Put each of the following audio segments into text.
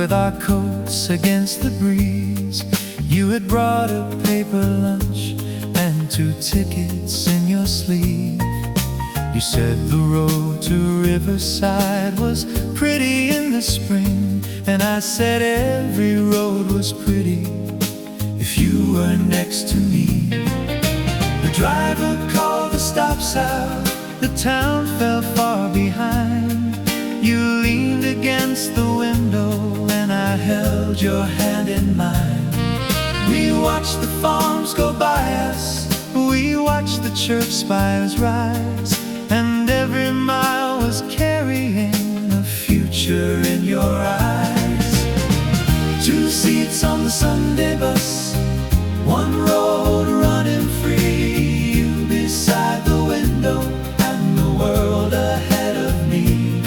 with our coats against the breeze. You had brought a paper lunch and 2 tickets in your sleeve. You said the road to Riverside was pretty in the spring, and I said every road was pretty if you were next to me. The driver called the stop sign, the town fell far behind. You leaned against the window and I held your hand in mine. We watched the farms go by us, we watched the church spires rise, and every mile was carrying a future in your eyes. 2 seats on the Sunday bus, 1 road running free. You beside the window and the world ahead of me.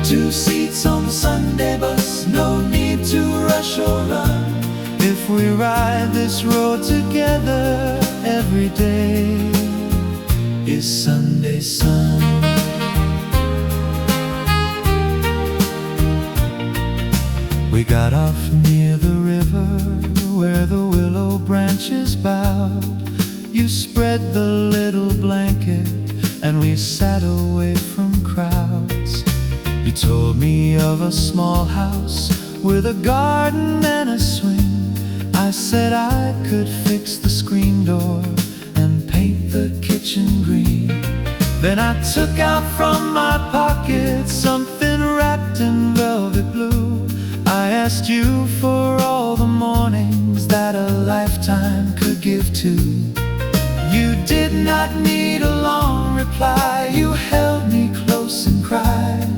2 seats on the Sunday bus, no need to rush or run. If we ride this road together, every day is Sunday sun. We got off near the river where the willow branches bowed. You spread the little blanket and we sat away from crowds. You told me of a small house with a garden and a swing. I said I could fix the screen door and paint the kitchen green. Then I took out from my pocket something wrapped in velvet blue. I asked you for all the mornings that a lifetime could give to. You did not need a long reply. You held me close and cried,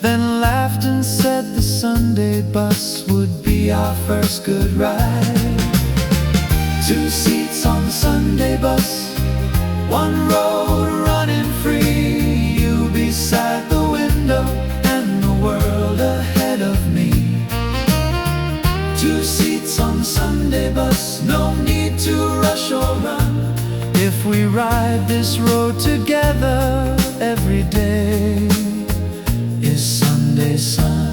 then laughed and said the Sunday bus would be our first good ride. 2 seats on the Sunday bus, 1 road running free. You beside the window and the world ahead of me. 2 seats on the Sunday bus, no need to rush or run. If we ride this road together, every day is Sunday sun.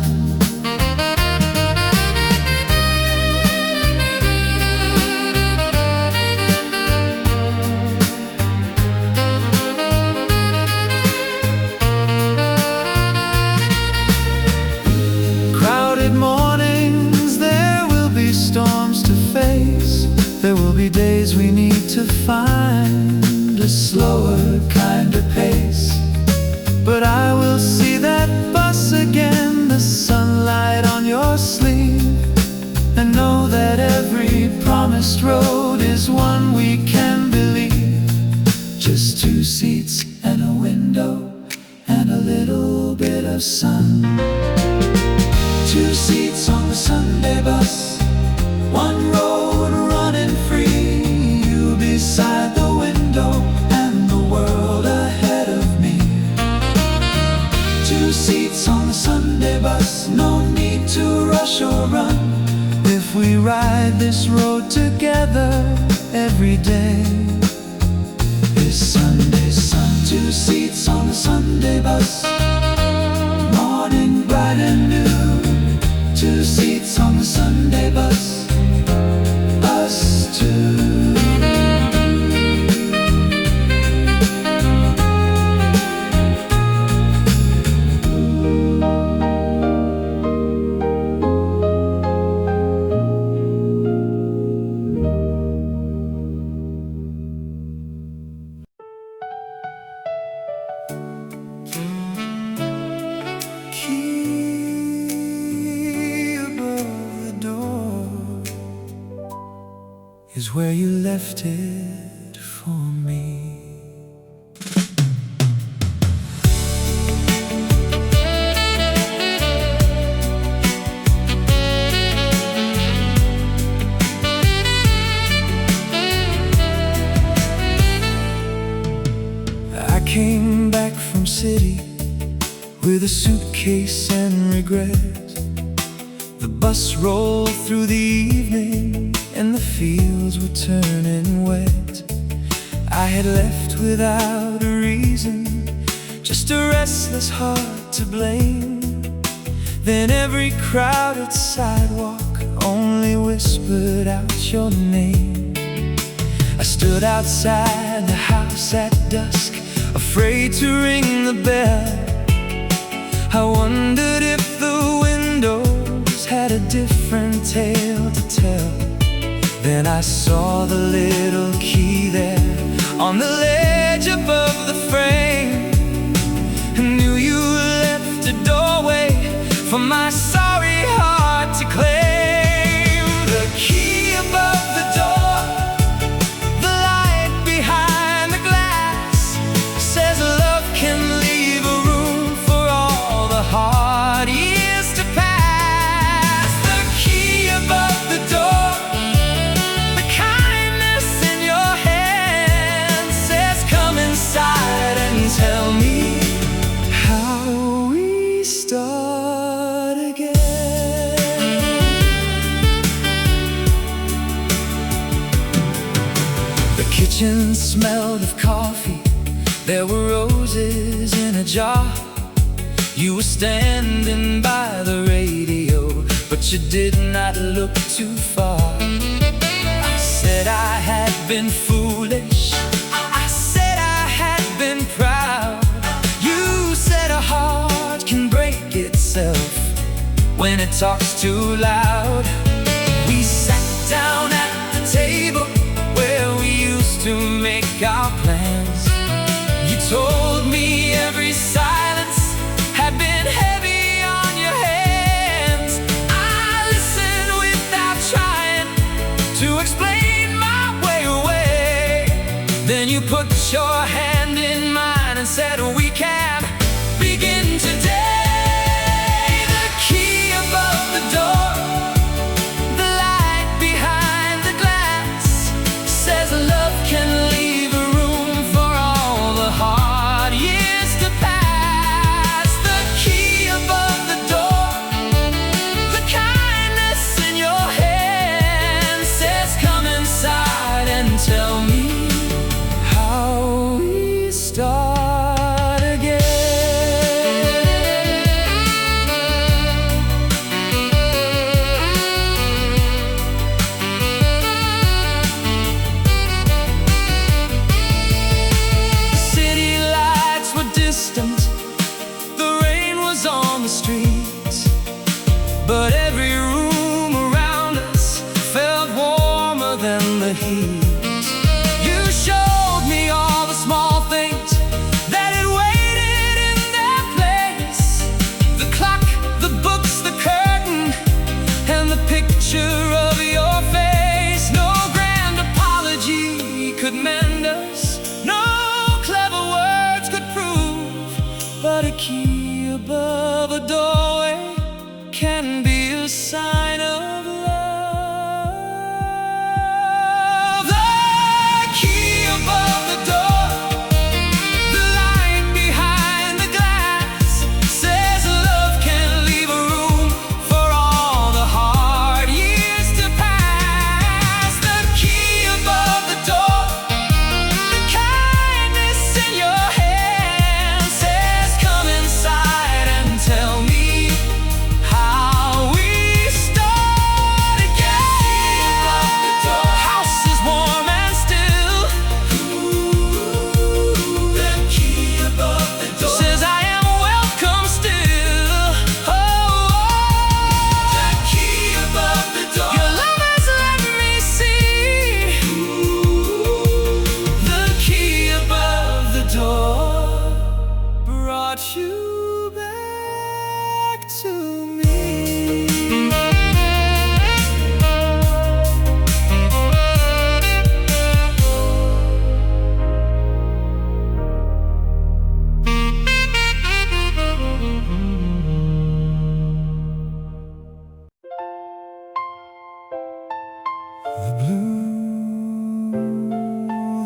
Crowded mornings, there will be storms to face. There will be days we need to find a slower kind of pace. But I will see that bus again, the sunlight on your sleeve, and know that every promised road is one we can believe. Just 2 seats and a window and a little bit of sun. 2 seats on the Sunday bus, 1 road running free. You beside the window and the world ahead of me. 2 seats on the Sunday bus, no need to rush or run. If we ride this road together, every day is Sunday sun. 2 seats on the Sunday bus, morning bright and new. 2 seats on the Sunday bus, us two. Is where you left it for me. I came back from city with a suitcase and regret. The bus rolled through the evening and the fields were turning wet. I had left without a reason, just a restless heart to blame. Then every crowded sidewalk only whispered out your name. I stood outside the house at dusk, afraid to ring the bell. I wondered if the windows had a different tale to tell. Then I saw the little key there on the ledge above the frame, and knew you left a doorway for my sorry heart to claim. The key above the door, the light behind the glass, says love can leave a room for all the hard years to pass. The key above the door, the kindness in your hand, says come inside and tell me how we start again. The kitchen smelled of coffee, there were roses in a jar. You were standing by the radio, but you did not look too far. I said I had been foolish, I said I had been proud. You said a heart can break itself when it talks too loud. We sat down at the table where we used to make our plans. You told me every silence had been heavy on your hands. I listened without trying to explain my way away. Then you put your hand in mine and said we can begin today. The key above the door, the light behind the glass, says love can leave a room for all the hard years to pass. The key above the door, the kindness in your hand, says come inside and tell me how we start again. City lights were distant, the rain was on the streets, but every room around us felt warmer than the heat. You showed me all the small things that had waited in their place: the clock, the books, the curtain, and the picture of your face. No grand apology could mend us, no clever words could prove, but a key above a doorway can be a sign of love. The key above the door, the light behind the glass, says love can leave a room for all the hard years to pass. The key above the door, the kindness in your hand, says come inside and tell me how we start again. House is warm and still. The key above the door says I am welcome still. The key above the door, your love has let me see. The key above the door brought you back to me.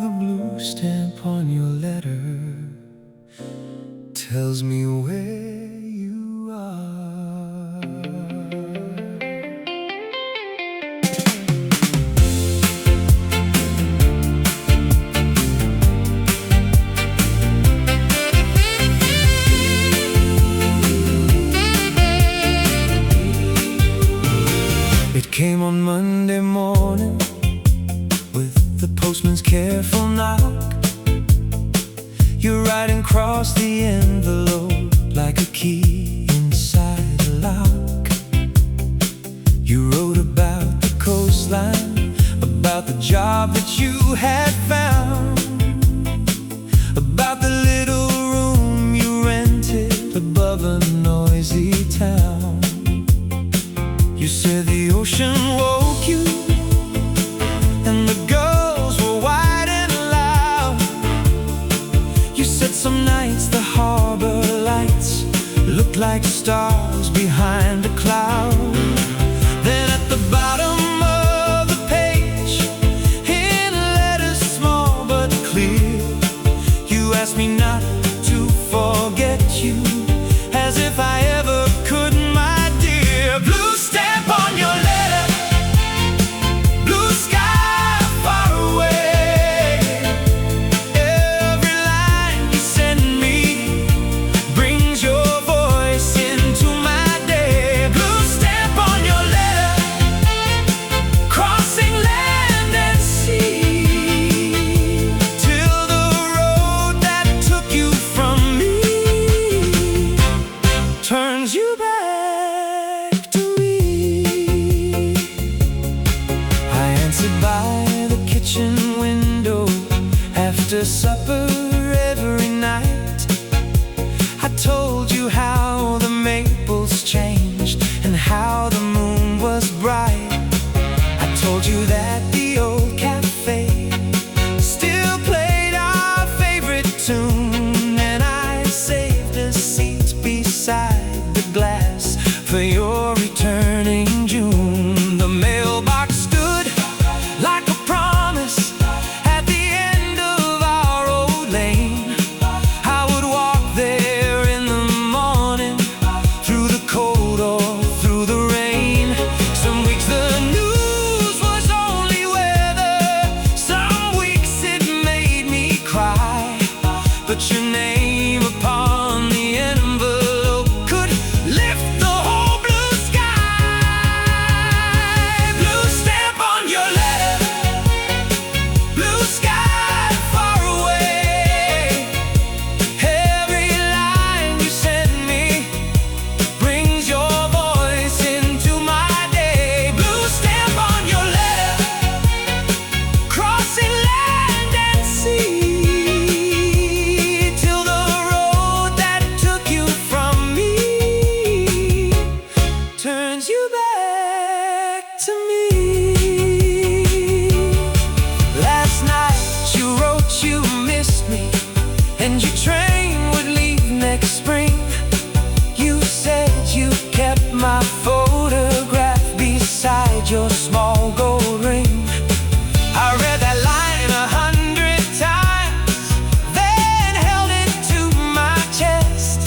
The blue stamp on your letter tells me where you are. came on Monday morning with the postman's careful knock. You're writing across the envelope like a key inside a lock. You wrote about the coastline, about the job that you had found, about the little room you rented above a noisy town. You said the ocean woke you, and the girls were wide and loud. You said some nights the harbor lights looked like stars behind a cloud. Then at the bottom of the page, in letters small but clear, you asked me not to forget you, as if I ever could, my dear. Blue stamp on your letter, blue sky far away. Every line you send me brings your voice into my day. Blue stamp on your letter, crossing land and sea, till the road that took you from me turns you back to me. I answered by the kitchen window after supper every night. I told you how the maples changed and how the moon was bright. I told you that the old cafe still played our favorite tune, and I saved a seat beside the glass for your returning June. The mailbox stood like a promise at the end of our old lane. I would walk there in the morning, through the cold or through the rain. Some weeks the news was only weather, some weeks it made me cry. But your name upon the envelope could lift the whole blue sky. Blue stamp on your letter, blue sky far away. Every line you send me brings your voice into my day. Blue stamp on your letter, crossing land and sea, till the road that took you from me turns you back to me. Last night you wrote you missed me, and your train would leave next spring. You said you kept my photograph beside your small gold ring. I read that line 100 times, then held it to my chest.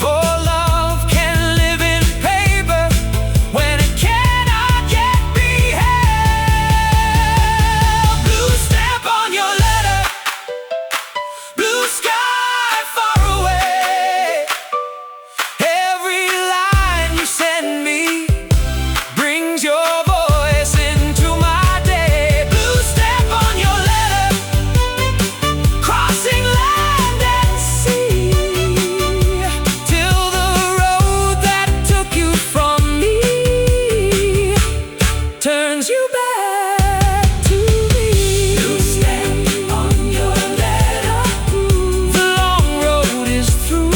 For love can live in paper when it cannot yet be held. Blue stamp on your letter, blue sky far away. Every line you send me brings your voice into my day. Blue stamp on your letter, crossing land and sea, till the road that took you from me turns you back to me. Blue stamp on your letter, the long road is through.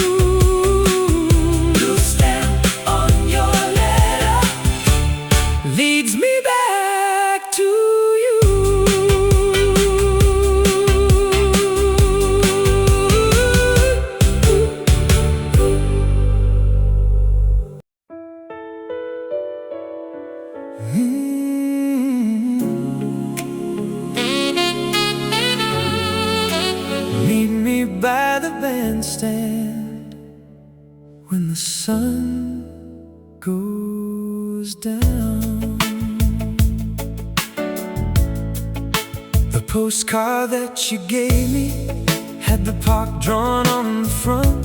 Blue stamp on your letter leads me back to you. Meet me by the bandstand when the sun goes down. The postcard that you gave me had the park drawn on the front.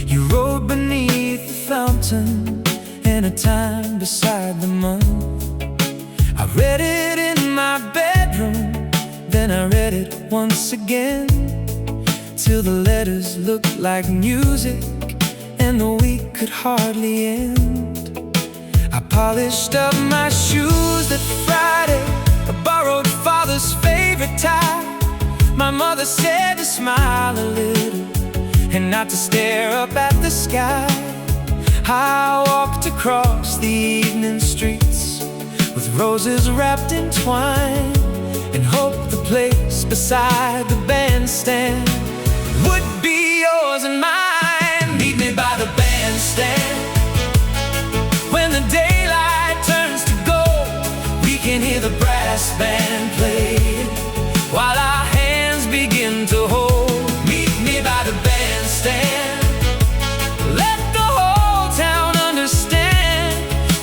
You rode beneath the fountain in a time beside the month. read it in my bedroom, then I read it once again, till the letters looked like music and the week could hardly end. I polished up my shoes that Friday, I borrowed father's favorite tie. My mother said to smile a little and not to stare up at the sky. I walked across the evening streets with roses wrapped in twine, and hoped the place beside the bandstand would be yours and mine. Meet me by the bandstand when the daylight turns to gold. We can hear the brass band play while our hands begin to hold. Meet me by the bandstand, let the whole town understand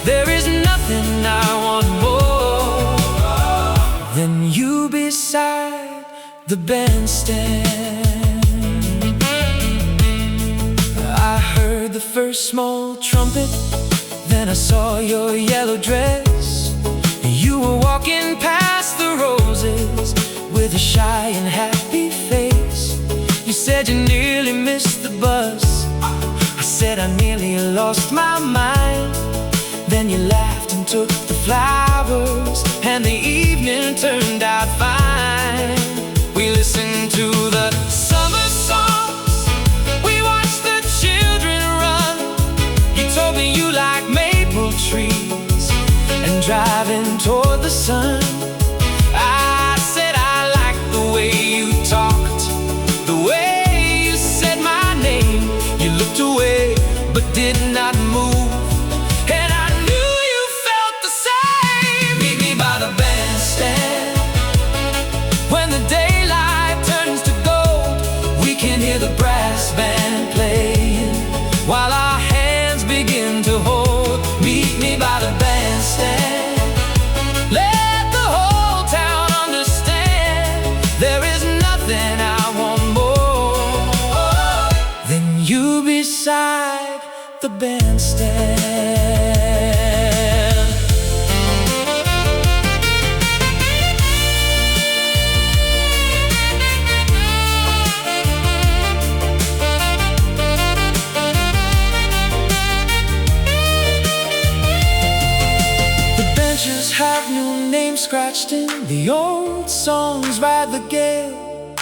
there is nothing I want more than you beside the bandstand. I heard the first small trumpet, then I saw your yellow dress. You were walking past the roses with a shy and happy face. You said you nearly missed the bus. I said I nearly lost my mind. Then you laughed and took the flowers, and the evening turned out fine. We listened to the summer songs, we watched the children run. You told me you like maple trees and driving toward the sun. I said I liked the way you talked, the way you said my name. You looked away but did not move, and I knew you felt the same. Meet me by the bandstand when the daylight turns to gold. We can hear the brass band playing while our hands begin to hold. Meet me by the bandstand, let the whole town understand there is nothing I want more than you beside the bandstand. Have new names scratched in the old songs by the gale,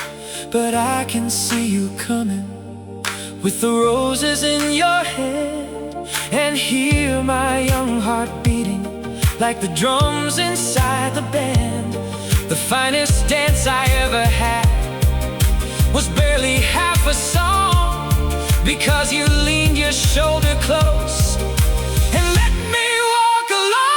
but I can see you coming with the roses in your hand, and hear my young heart beating like the drums inside the band. The finest dance I ever had was barely half a song, because you leaned your shoulder close and let me walk along.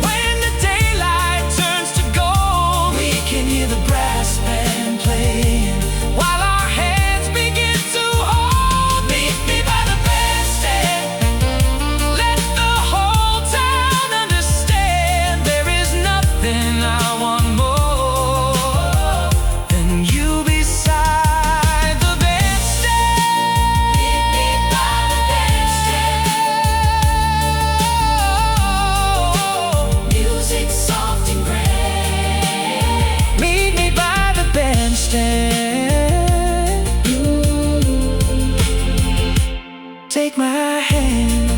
When the daylight turns to gold, we can hear the brass band playing while our hands begin to hold. Meet me by the bandstand, let the whole town understand there is nothing I want more than you beside the bandstand. Meet me by the bandstand, music soft and gray. Meet me by the bandstand. Take my hand.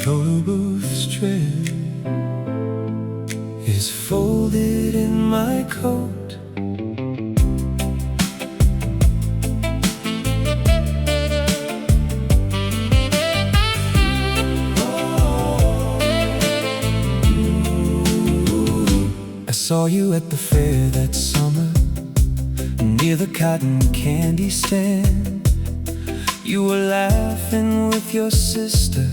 Photo booth strip is folded in my coat. I saw you at the fair that summer, near the cotton candy stand. You were laughing with your sister,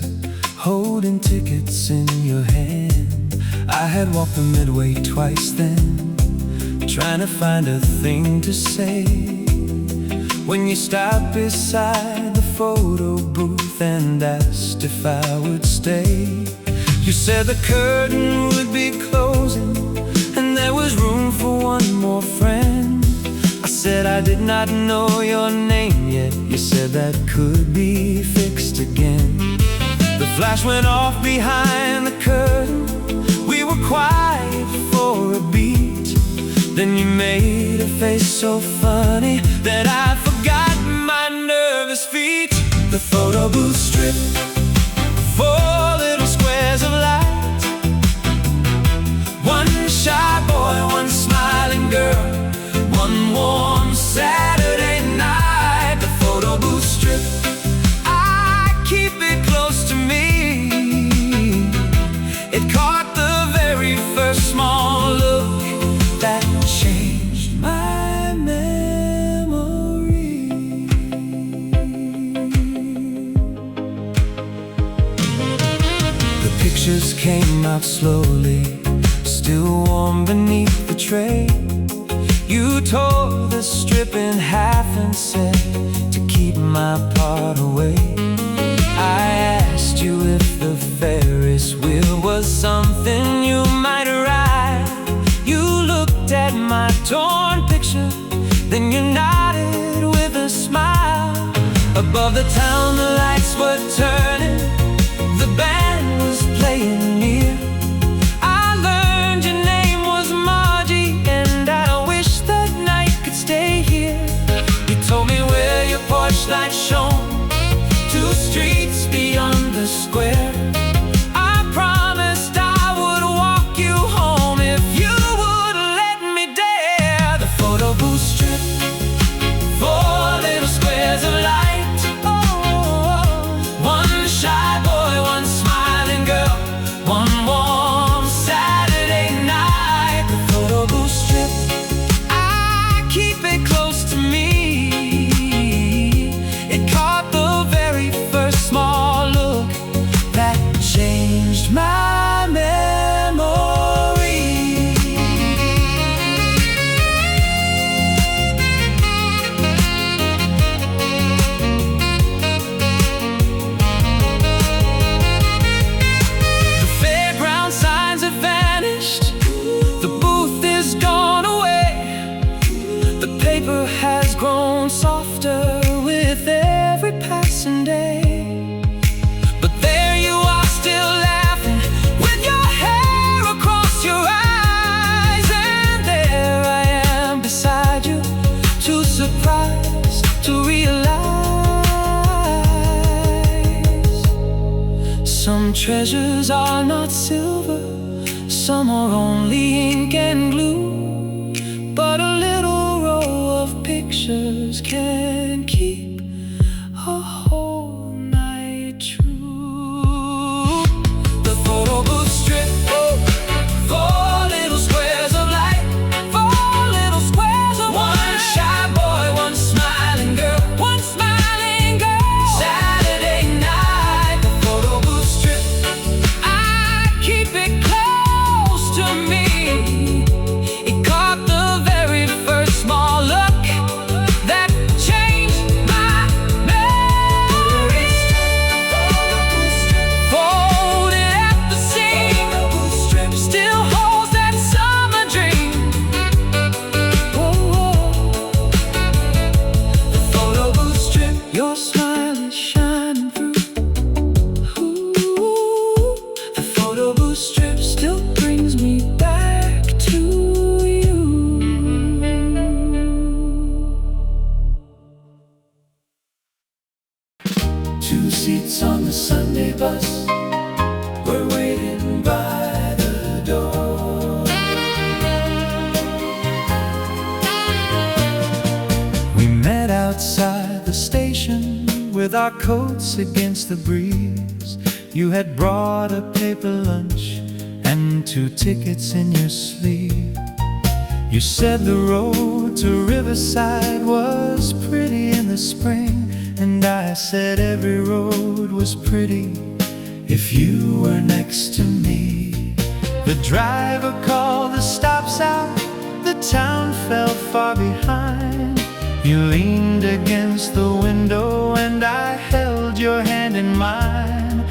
holding tickets in your hand. I had walked the midway twice then, trying to find a thing to say, when you stopped beside the photo booth and asked if I would stay. You said the curtain would be closing and there was room for one more friend. I said I did not know your name yet. You said that could be fixed again. The flash went off behind the curtain. We were quiet for a beat. Then you made a face so funny that I forgot my nervous feet. The photo booth strip, 4 little squares of light, one shy boy, one smiling girl, one warm Saturday night. The photo booth strip, I keep it close to me. It caught the very first small look that changed my memory. The pictures came out slowly, still warm beneath the tray. You tore the strip in half and said to keep my part away. I asked you if the Ferris wheel was something you might ride. You looked at my torn picture, then you nodded with a smile. Above the town the lights were turning, the band was playing near. I learned your name was Margie, and I wish that night could stay here. You told me where your porch light shone, 2 streets beyond the square. I promised I would walk you home if you would let me dare. The photo booth strip, 4 little squares of light, one shy boy, one smiling girl, one warm Saturday night. The photo booth strip, I keep it close to me. It caught the very first small look that changed my memory. The fairground signs have vanished, the booth is gone away. The paper has grown softer with every passing day. But there you are, still laughing, with your hair across your eyes. And there I am beside you, too surprised to realize some treasures are not silver, some are only ink and glue. But a little row of pictures can keep a whole night true. The photo booth strip, 4 little squares of light, 4 little squares of one shy boy, one smiling girl, one smiling girl. Saturday night, the photo booth strip, I keep it close to me. It caught the very first small look that changed my memory. Folded at the seam, still holds that summer dream. The photo booth strip, your smile is shining through. The photo booth strip still brings me back to you. 2 seats on the Sunday bus, we're waiting by the door. We met outside the station with our coats against the breeze. You had brought a paper lunch and 2 tickets in your sleeve. You said the road to Riverside was pretty in the spring, and I said every road was pretty if you were next to me. The driver called the stops out, the town fell far behind. You leaned against the window and I held your hand in mine.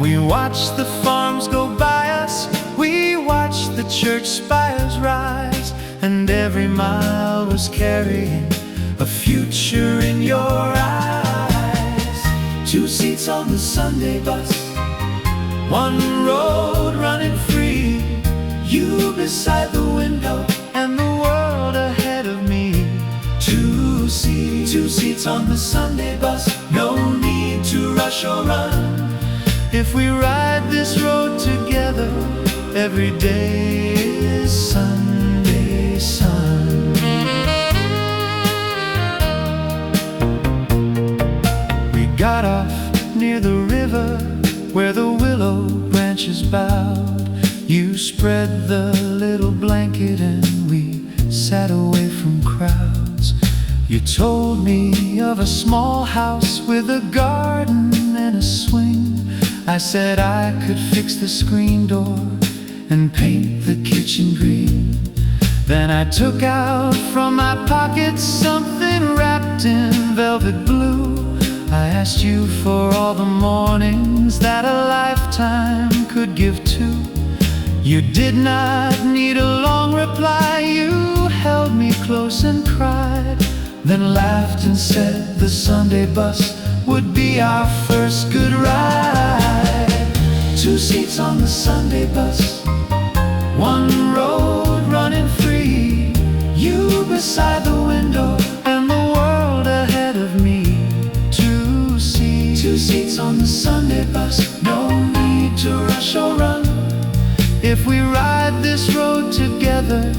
We watched the farms go by us, we watched the church spires rise, and every mile was carrying a future in your eyes. 2 seats on the Sunday bus, 1 road running free, you beside the window and the world ahead of me. 2 seats on the Sunday bus, no need to rush or run. If we ride this road together, every day is Sunday sun. We got off near the river where the willow branches bowed. You spread the little blanket and we sat away from crowds. You told me of a small house with a garden and a swing. I said I could fix the screen door and paint the kitchen green. Then I took out from my pocket something wrapped in velvet blue. I asked you for all the mornings that a lifetime could give to. You did not need a long reply. You held me close and cried, then laughed and said the Sunday bus would be our first good ride. 2 seats on the Sunday bus, 1 road running free, you beside the window and the world ahead of me. 2 seats on the Sunday bus, no need to rush or run. If we ride this road together,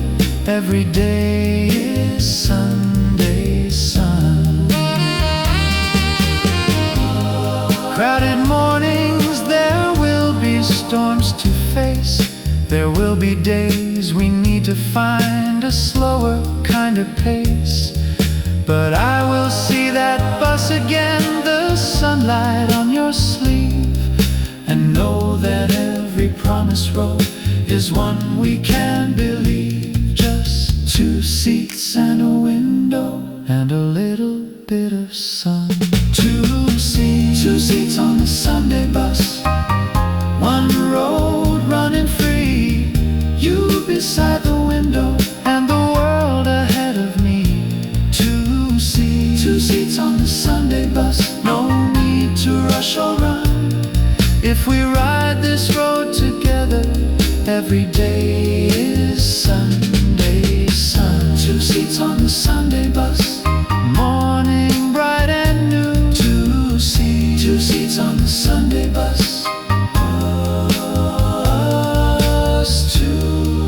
every day is Sunday sun. Crowded mornings, there will be storms to face. There will be days we need to find a slower kind of pace. But I will see that bus again, the sunlight on your sleeve, and know that every promise road is one we can believe. Just 2 seats and a window and a little bit of sun. 2 seats on the Sunday bus, 1 road running free, you beside the window and the world ahead of me. 2 seats on the Sunday bus, no need to rush or run. If we ride this road together, every day is Sunday sun. 2 seats on the Sunday bus, morning bright and new. 2 seats on the Sunday bus, us two.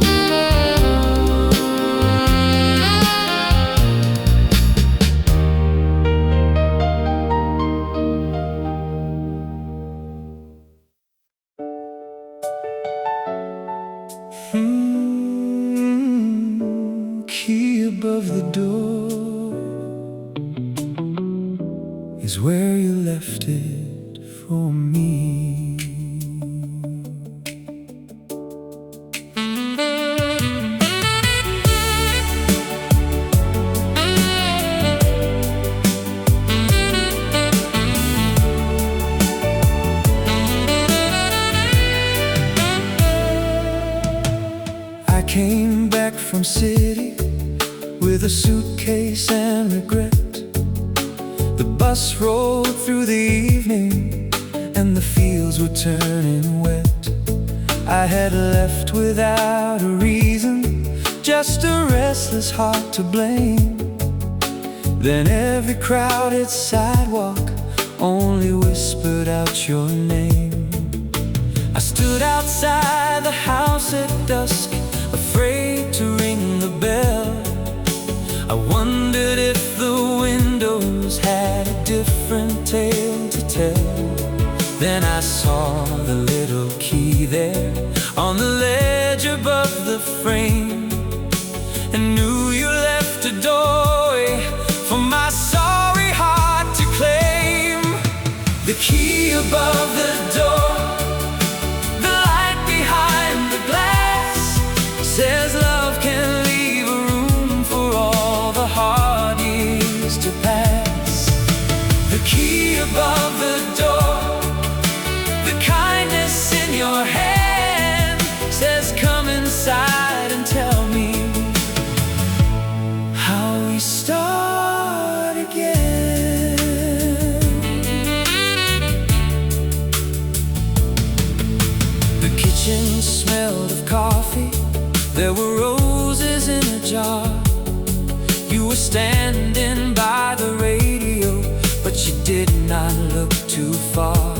Key above the door is where you left it for me. I came back from city with a suitcase and regret. The bus rolled through the evening and the fields were turning wet. I had left without a reason, just a restless heart to blame. Then every crowded sidewalk only whispered out your name. I stood outside the house at dusk, afraid to ring the bell. I wondered if the windows had a different tale to tell. Then I saw the little key there on the ledge above the frame, and knew you left a doorway for my sorry heart to claim. The key above the door, says love can leave a room jar. You were standing by the radio, but you did not look too far.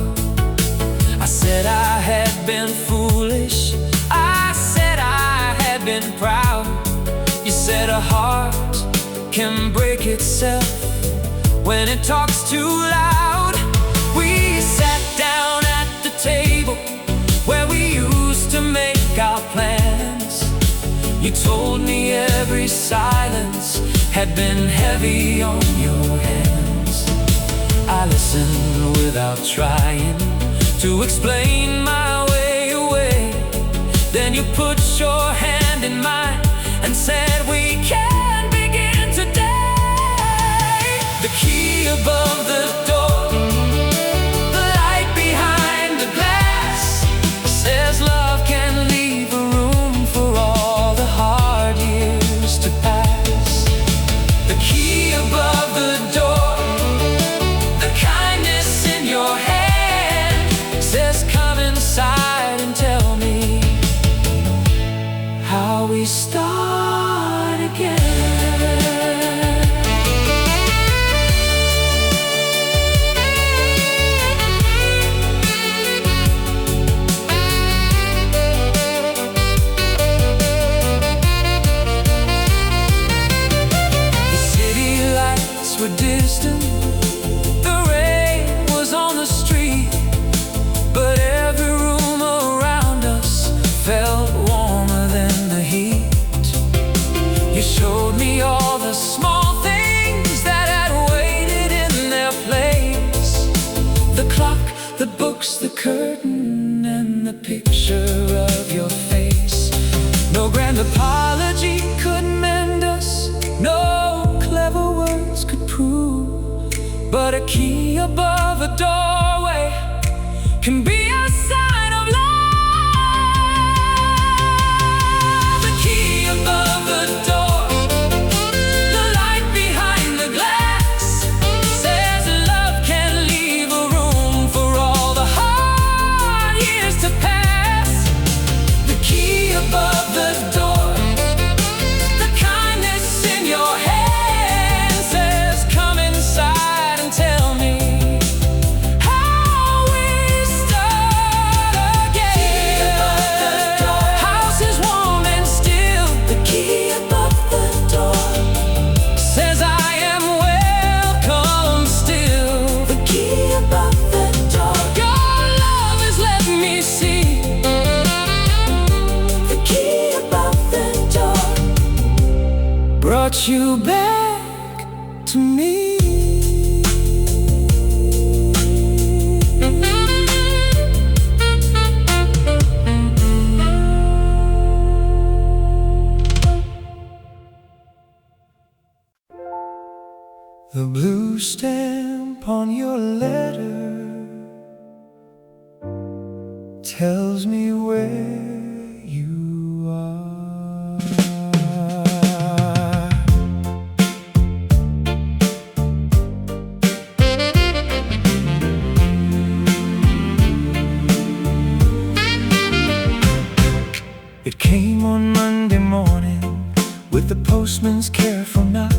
I said I had been foolish, I said I had been proud. You said a heart can break itself when it talks too loud. We sat down at the table where we used to make our plans. You told me every silence had been heavy on your hands. I listened without trying to explain my way away. Then you put your hand in mine and said we can begin today. The key above the door, the light behind the glass, says love can leave a room for all the hard years to pass. The key above the door, the kindness in your hand, says come inside and tell me how we start again. The city lights were distant, the rain was on the street, but every room around us felt warmer than the heat. You showed me all the small things that had waited in their place. The clock, the books, the curtain, and the picture of your face. No grand apology could mend us, no clever words could prove, but a key above a doorway can be a sign of love. The key above the door, the light behind the glass, says love can leave a room for all the hard years to pass. The key above the door, the kindness in your hand, says come inside and tell me how we start again. House is warm and still, the key above the door, says I am welcome still. The key above the door, your love has let me see. The key above the door brought you back to me. The blue stamp on your letter tells me where you are. It came on Monday morning with the postman's careful knock.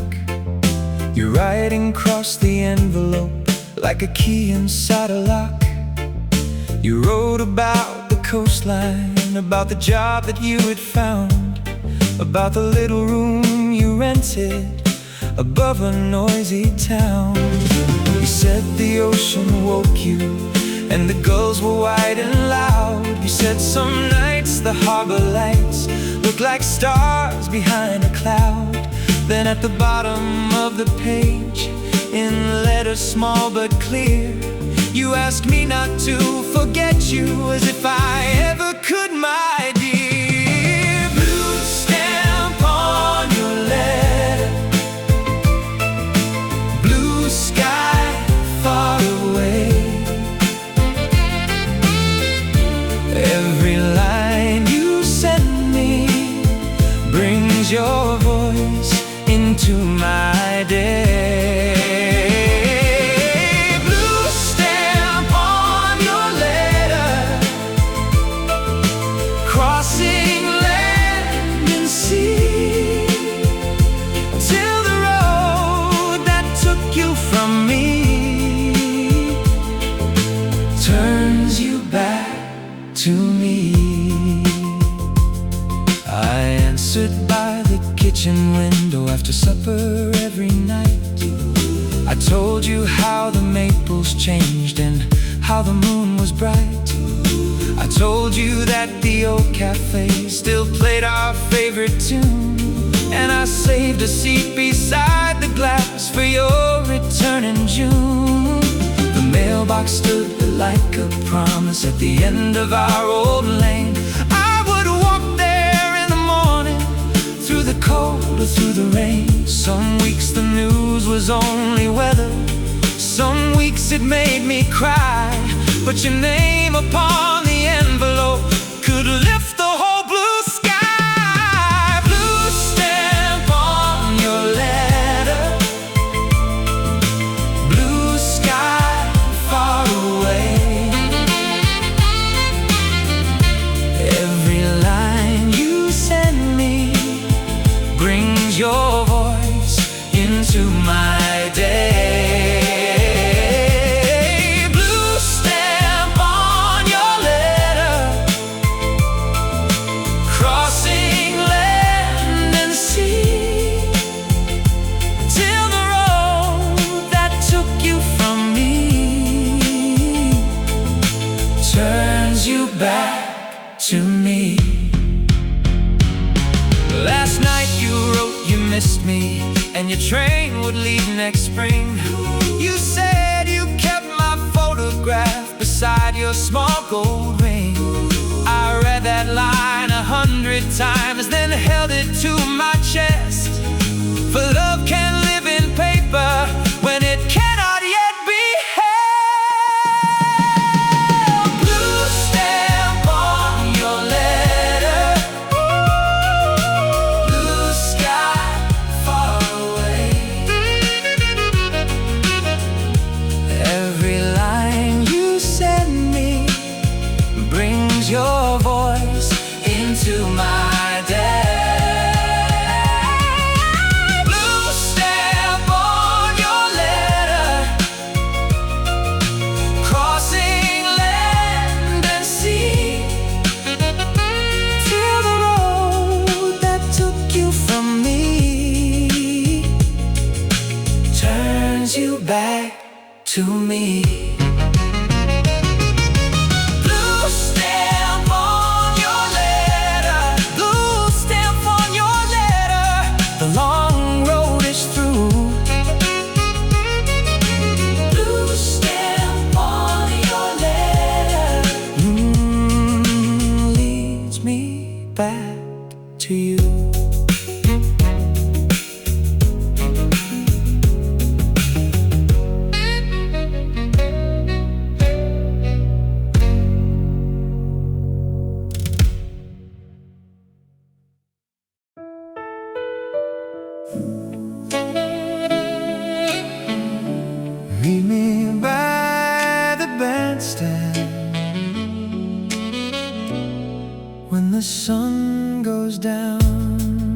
Your writing crossed the envelope like a key inside a lock. You wrote about the coastline, about the job that you had found, about the little room you rented above a noisy town. You said the ocean woke you and the gulls were wide and loud. You said some nights the harbor lights look like stars behind a cloud. Then at the bottom of the page, in letters small but clear, you asked me not to forget you, as if I ever could, my dear. Blue stamp on your letter, blue sky far away. Every line you send me brings your voice into my day. Blue stamp on your letter, crossing land and sea. kitchen window after supper every night. I told you how the maples changed and how the moon was bright. I told you that the old cafe still played our favorite tune, and I saved a seat beside the glass for your return in June. The mailbox stood like a promise at the end of our old lane. I would walk there in the morning, through the cold or through the rain. Some weeks the news was only weather, some weeks it made me cry, but your name upon the envelope could lift the whole blue sky. Blue stamp on your letter, blue sky far away. Every line you send me brings your voice into my day. Back to me. Last night you wrote you missed me and your train would leave next spring. You said you kept my photograph beside your small gold ring. I read that line 100 times, then held it to my chest. For love can live in paper when it cannot yet be held. Blue stamp on your letter, blue sky far away. Every line you send me brings your voice into my day. You back to me. Blue stamp on your letter, blue stamp on your letter. The long road is through. Blue stamp on your letter leads me back to you. Meet me by the bandstand when the sun goes down.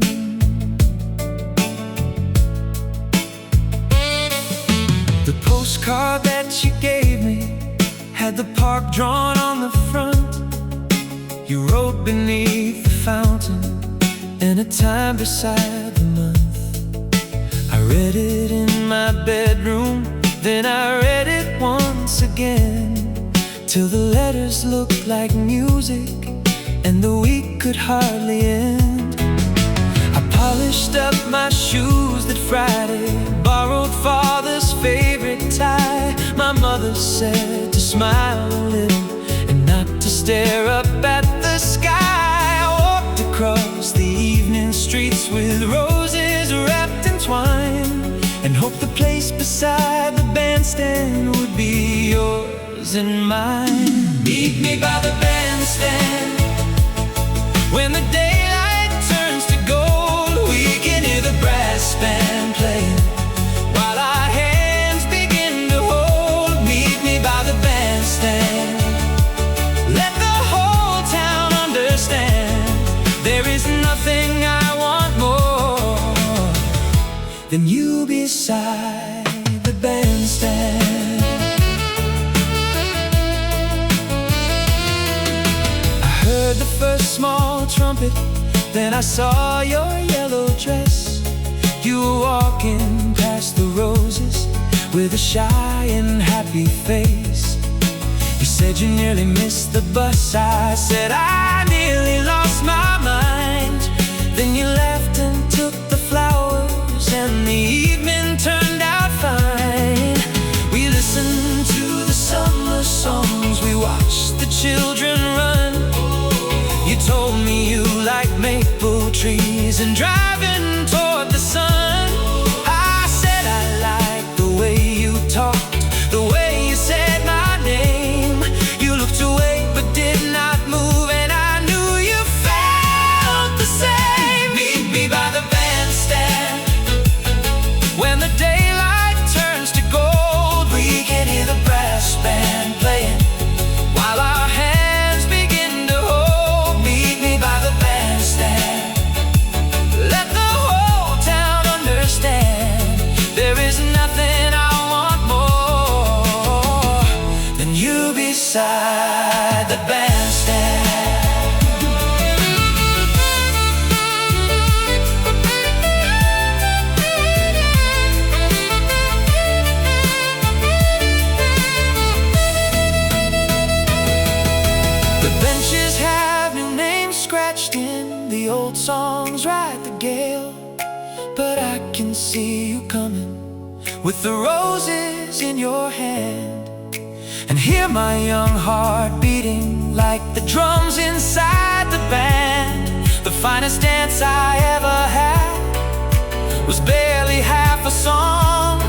The postcard that you gave me had the park drawn on the front. You wrote beneath the fountain and a time beside the month. I read it in my bedroom, then I read it once again, till the letters looked like music and the week could hardly end. I polished up my shoes that Friday, borrowed father's favorite tie. My mother said to smile a little and not to stare up at the sky. I walked across the evening streets with roses wrapped in twine, and hoped the place beside the bandstand would be yours and mine. Meet me by the bandstand when the daylight turns to gold. We can hear the brass band playing while our hands begin to hold. Meet me by the bandstand, let the whole town understand there is nothing I want more than you beside the bandstand. I heard the first small trumpet, then I saw your yellow dress. shy and happy face. You said you nearly missed the bus. I said I nearly lost my mind. Then you left and took the flowers, and the evening turned out fine. We listened to the summer songs, we watched the children run. You told me you liked maple trees and driving toward the sun. I said I liked the way you talked, the way you said my name. You looked away but did not move, and I knew you felt the same. Meet me by the bandstand when the daylight turns to gold. We can hear the brass band playing while our hands begin to hold. Meet me by the bandstand. Let the whole town understand there is nothing I want more than you beside the bandstand. The benches have new names scratched in, the old songs ride the gale. But I can see you coming with the roses in your hand, and hear my young heart beating like the drums inside the band. The finest dance I ever had was barely half a song,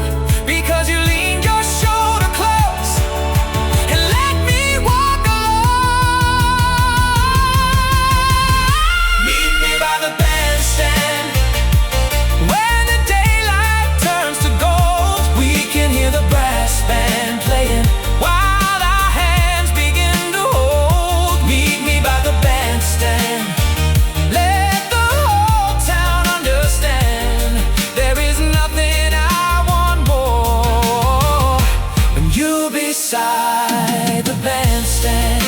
because you leaned your shoulder close and let me walk along. Meet me by the bandstand when the daylight turns to gold. We can hear the brass band playing while our hands begin to hold. Meet me by the bandstand. Let the whole town understand there is nothing I want more than you beside the bandstand.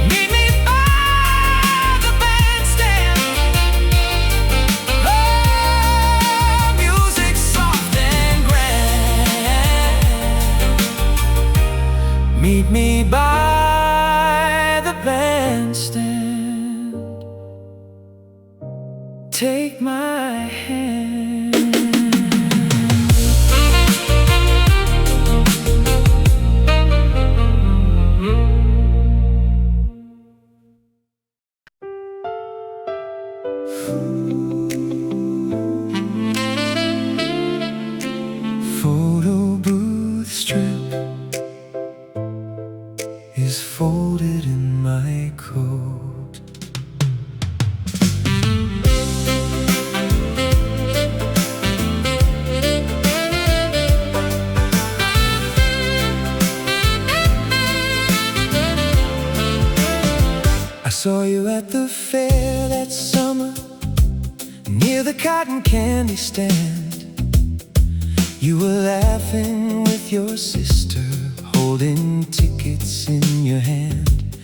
Meet me by the bandstand. Oh, music soft and grand. Meet me by the bandstand. Take my hand. Photo booth strip is folded in my coat. I saw you at the fair that summer, near the cotton candy stand. You were laughing with your sister, holding tickets in your hand.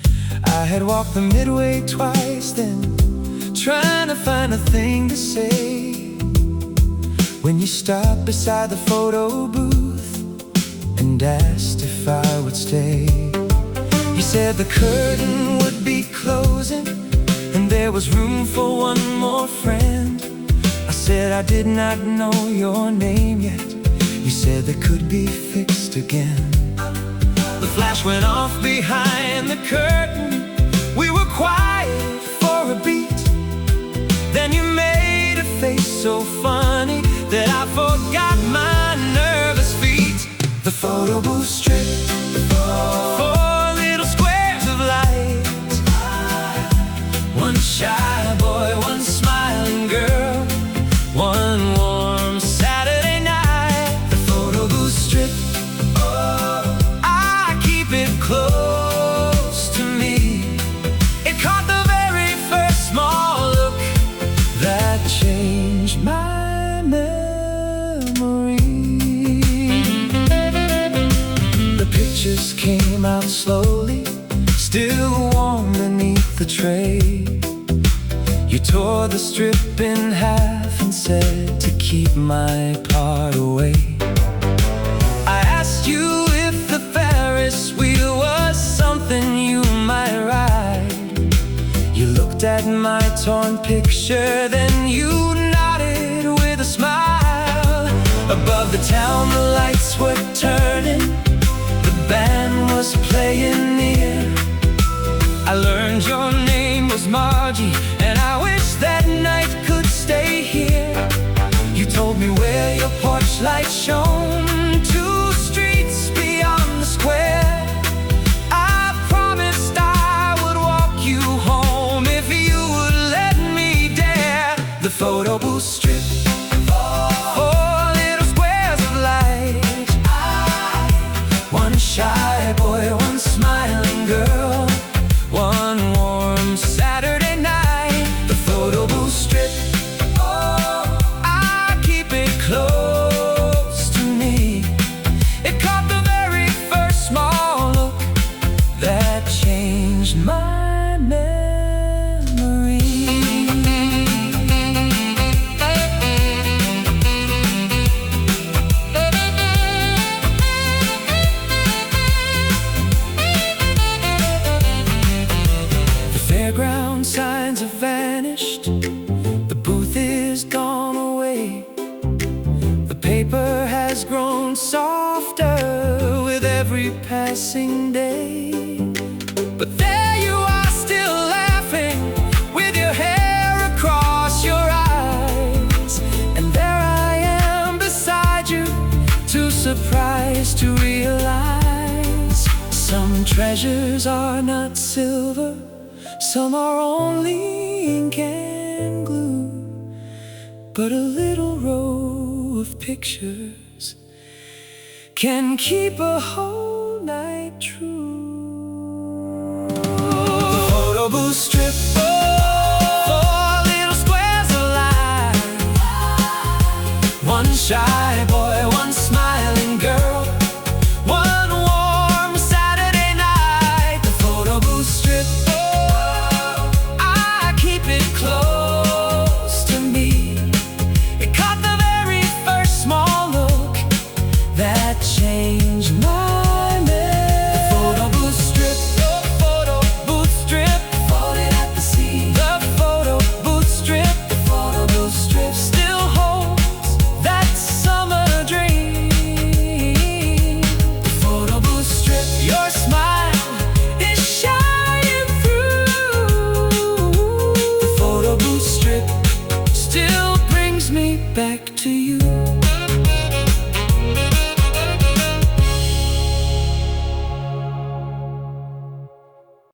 I had walked the midway twice then, trying to find a thing to say, when you stopped beside the photo booth and asked if I would stay. You said the curtain would be closing and there was room for one more friend. I said I did not know your name yet. You said that could be fixed again. The flash went off behind the curtain. We were quiet for a beat. Then you made a face so funny that I forgot my nervous feet. The photo booth strip, four little squares of light, one shy boy, one smiling girl, one warm Saturday night. The photo booth strip, I keep it close to me. It caught the very first small look that changed my memory. The pictures came out slowly, still warm beneath the tray. You tore the strip in half and said to keep my part away. I asked you if the Ferris wheel was something you might ride. You looked at my torn picture, then you nodded with a smile. Above the town the lights were turning, the band was playing near. I learned your name was Margie, and I wish that night could stay here. You told me where your porch light shone, 2 streets beyond the square. I promised I would walk you home if you would let me dare. The photo booth strip, 4 little squares of light. One shy boy, one smiling girl, one warm Saturday night. The photo booth strip, I keep it close to me. It caught the very first small look that changed my memory. Fairground signs have vanished, the booth is gone away. The paper has grown softer with every passing day. But there you are, still laughing, with your hair across your eyes. And there I am beside you, too surprised to realize some treasures are not silver, some are only ink and glue, but a little row of pictures can keep a whole night true. The photo booth strip, 4 little squares of light. One shy boy, one smiling girl, one warm Saturday night. The photo booth strip, close to me. It caught the very first small look that changed my memory. The photo booth strip, folded at the seams. The photo booth strip, still holds that summer dream. The photo booth strip, your smile is shining through. The photo booth strip still brings me back to you.